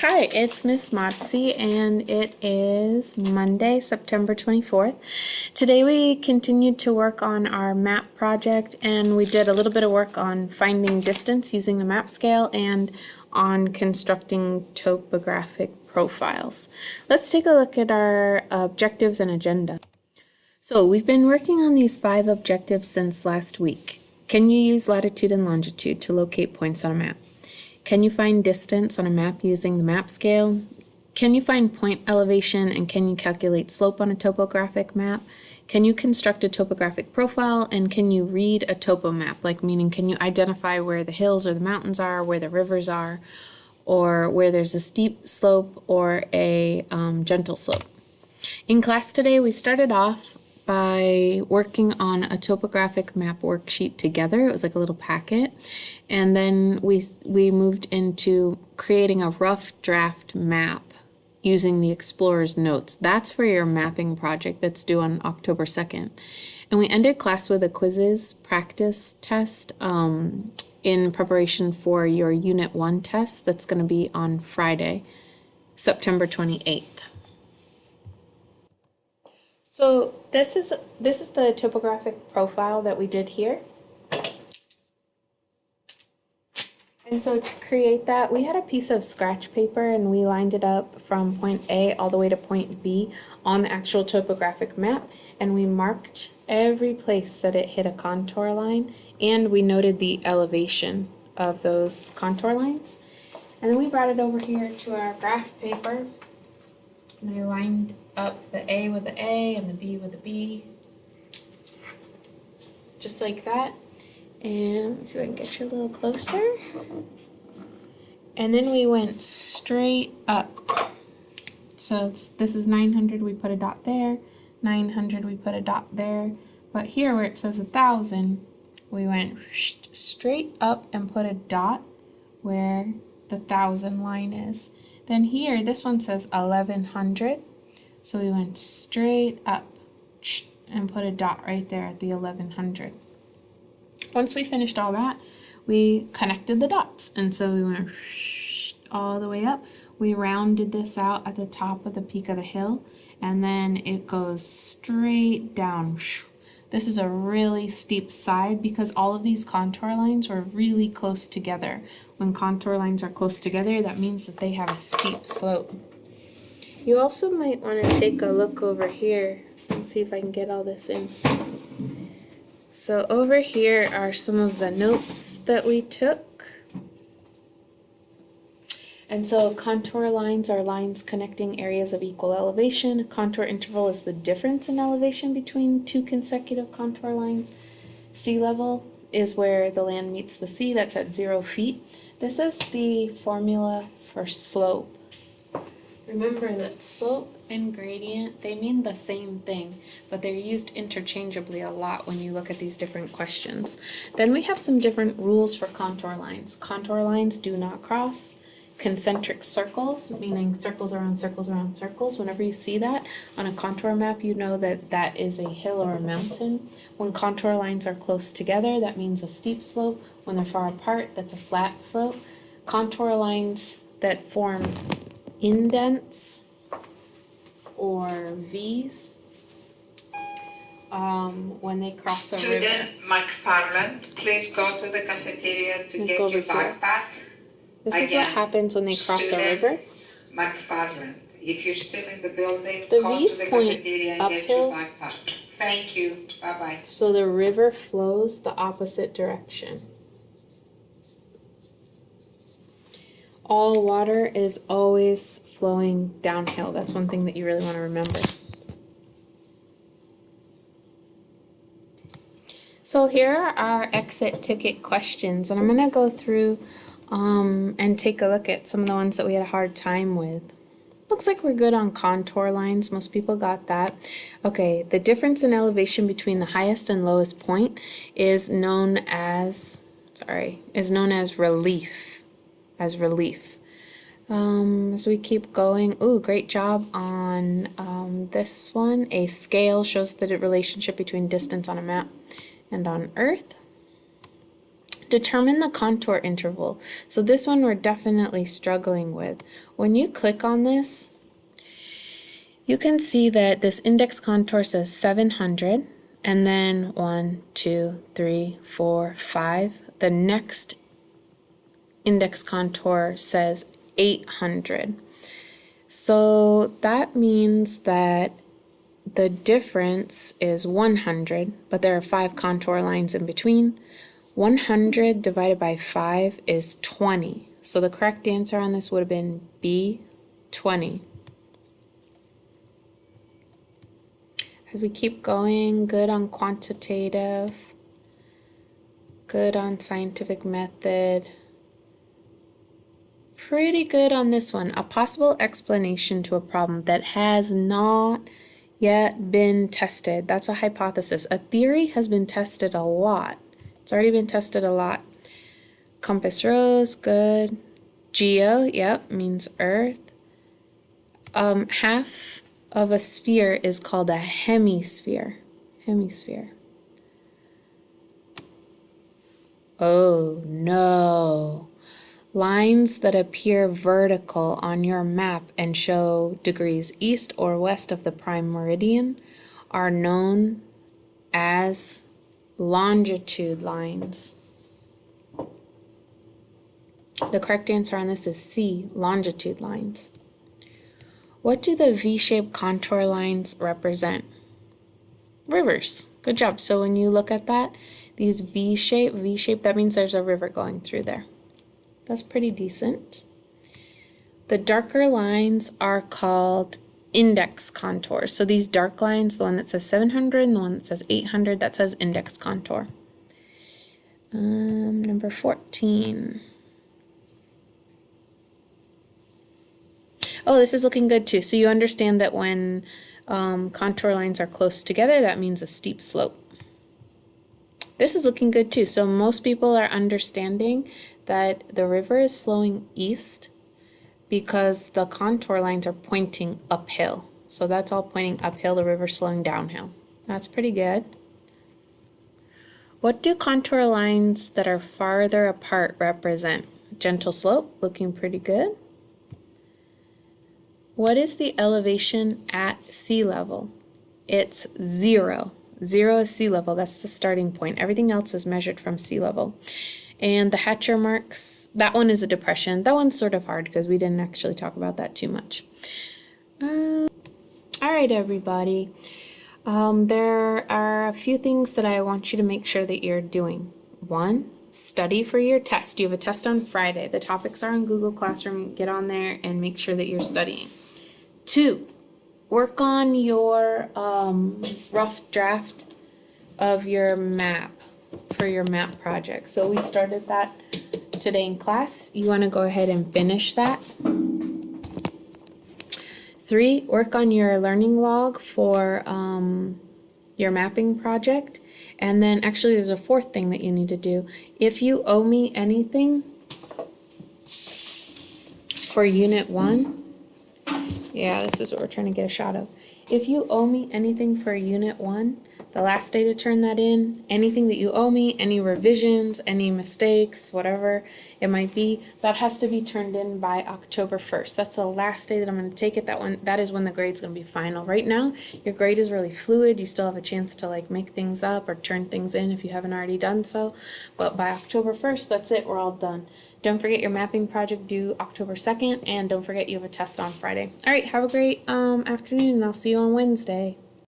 Hi, it's Miss Moxie, and it is Monday, September 24th. Today we continued to work on our map project, and we did a little bit of work on finding distance using the map scale and on constructing topographic profiles. Let's take a look at our objectives and agenda. So we've been working on these 5 objectives since last week. Can you use latitude and longitude to locate points on a map? Can you find distance on a map using the map scale? Can you find point elevation, and can you calculate slope on a topographic map? Can you construct a topographic profile, and can you read a topo map? Like, meaning, can you identify where the hills or the mountains are, where the rivers are, or where there's a steep slope or a gentle slope? In class today, we started off by working on a topographic map worksheet together. It was like a little packet. And then we moved into creating a rough draft map using the Explorer's Notes. That's for your mapping project that's due on October 2nd. And we ended class with a quizzes practice test in preparation for your Unit 1 test that's going to be on Friday, September 28th. So this is the topographic profile that we did here. And so to create that, we had a piece of scratch paper and we lined it up from point A all the way to point B on the actual topographic map, and we marked every place that it hit a contour line, and we noted the elevation of those contour lines. And then we brought it over here to our graph paper, and I lined up the A with the A and the B with the B, just like that. And let's see if I can get you a little closer. And then we went straight up. So this is 900, we put a dot there. 900, we put a dot there. But here where it says 1,000, we went straight up and put a dot where the 1,000 line is. Then here, this one says 1,100. So we went straight up and put a dot right there at the 1,100. Once we finished all that, we connected the dots. And so we went all the way up. We rounded this out at the top of the peak of the hill, and then it goes straight down. This is a really steep side because all of these contour lines were really close together. When contour lines are close together, that means that they have a steep slope. You also might want to take a look over here and see if I can get all this in. So over here are some of the notes that we took. And so contour lines are lines connecting areas of equal elevation. A contour interval is the difference in elevation between two consecutive contour lines. Sea level is where the land meets the sea, that's at 0 feet. This is the formula for slope. Remember that slope and gradient, they mean the same thing, but they're used interchangeably a lot when you look at these different questions. Then we have some different rules for contour lines. Contour lines do not cross. Concentric circles, meaning circles around circles around circles. Whenever you see that on a contour map, you know that that is a hill or a mountain. When contour lines are close together, that means a steep slope. When they're far apart, that's a flat slope. Contour lines that form indents or V's when they cross a river. Student McFarland, please go to the cafeteria to get your backpack. This is what happens when they cross a river. McFarland, if you're still in the building, the go V's to the point cafeteria and uphill. get your backpack. Thank you. Bye-bye. So the river flows the opposite direction. All water is always flowing downhill. That's one thing that you really want to remember. So here are our exit ticket questions, and I'm going to go through and take a look at some of the ones that we had a hard time with. Looks like we're good on contour lines. Most people got that. Okay, the difference in elevation between the highest and lowest point is known as relief. So we keep going. Ooh, great job on this one. A scale shows the relationship between distance on a map and on Earth. Determine the contour interval. So this one we're definitely struggling with. When you click on this, you can see that this index contour says 700, and then 1, 2, 3, 4, 5. The next index contour says 800. So that means that the difference is 100, but there are 5 contour lines in between. 100 divided by 5 is 20. So the correct answer on this would have been B, 20. As we keep going, good on quantitative, good on scientific method, pretty good on this one. A possible explanation to a problem that has not yet been tested. That's a hypothesis. A theory has been tested a lot. It's already been tested a lot. Compass rose, good. Geo, yep, means Earth. Half of a sphere is called a hemisphere. Hemisphere. Oh no. Lines that appear vertical on your map and show degrees east or west of the prime meridian are known as longitude lines. The correct answer on this is C, longitude lines. What do the V-shaped contour lines represent? Rivers. Good job. So when you look at that, these V-shape, that means there's a river going through there. That's pretty decent. The darker lines are called index contours. So these dark lines, the one that says 700 and the one that says 800, that says index contour. Number 14. Oh, this is looking good too. So you understand that when contour lines are close together, that means a steep slope. This is looking good too. So most people are understanding that the river is flowing east because the contour lines are pointing uphill. So that's all pointing uphill, the river's flowing downhill. That's pretty good. What do contour lines that are farther apart represent? Gentle slope, looking pretty good. What is the elevation at sea level? It's 0. 0 is sea level, that's the starting point. Everything else is measured from sea level. And the hatcher marks, that one is a depression. That one's sort of hard because we didn't actually talk about that too much. All right, everybody. There are a few things that I want you to make sure that you're doing. 1, study for your test. You have a test on Friday. The topics are on Google Classroom. Get on there and make sure that you're studying. 2, work on your rough draft of your map for your map project. So we started that today in class. You want to go ahead and finish that. 3, work on your learning log for your mapping project. And then actually there's a 4th thing that you need to do. If you owe me anything for Unit 1, yeah, this is what we're trying to get a shot of. If you owe me anything for Unit 1, the last day to turn that in, anything that you owe me, any revisions, any mistakes, whatever it might be, that has to be turned in by October 1st. That's the last day that I'm going to take it. That is when the grade's going to be final. Right now, your grade is really fluid. You still have a chance to like make things up or turn things in if you haven't already done so. But by October 1st, that's it. We're all done. Don't forget your mapping project due October 2nd, and don't forget you have a test on Friday. All right, have a great afternoon, and I'll see you on Wednesday.